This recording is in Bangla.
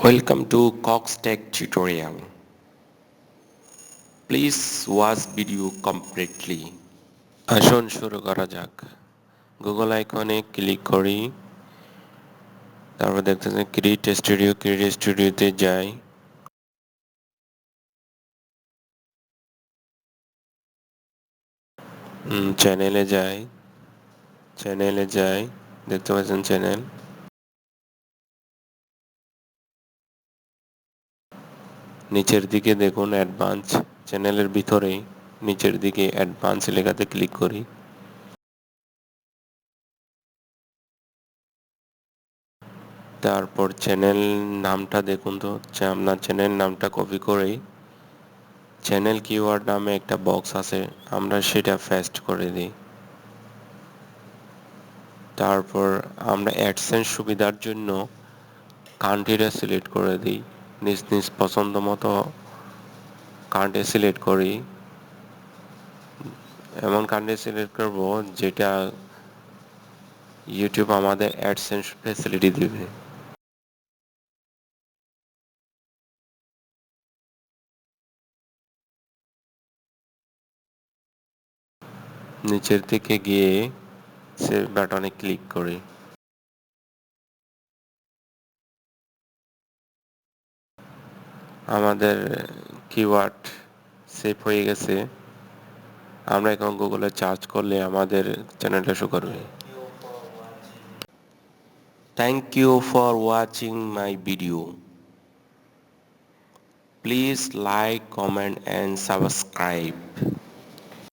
Welcome to Cox Tech tutorial. Please watch video completely. আসুন শুরু করা যাক। গুগল আইকনে ক্লিক করি, তারপর দেখতেছেন ক্রিয়েট স্টুডিওতে যাই। চ্যানেলে যাই, দেখতে পাচ্ছেন চ্যানেল। নিচের দিকে দেখুন অ্যাডভান্স, চ্যানেলের ভিতরেই নিচের দিকে অ্যাডভান্স লেখাতে ক্লিক করি। তারপর চ্যানেল নামটা দেখুন তো, আপনার চ্যানেল নামটা কপি করেই চ্যানেল কিওয়ার্ড নামে একটা বক্স আছে, আমরা সেটা পেস্ট করে দিই। তারপর আমরা অ্যাডসেন্স সুবিধার জন্য কান্ট্রিটা সিলেক্ট করে দিই, নিজ নিজ পছন্দ মতো কান্ট্রি সিলেক্ট করি। এমন কান্ট্রি সিলেক্ট করব যেটা ইউটিউব আমাদের অ্যাডসেন্স ফ্যাসিলিটি দিবে। নিচের দিকে গিয়ে সেভ বাটনে ক্লিক করি। আমাদের কিওয়ার্ড সেভ হয়ে গেছে। আমরা এখন গুগলে সার্চ করলে আমাদের চ্যানেলটা শো করবে। Thank you for watching my video. Please like, comment and subscribe.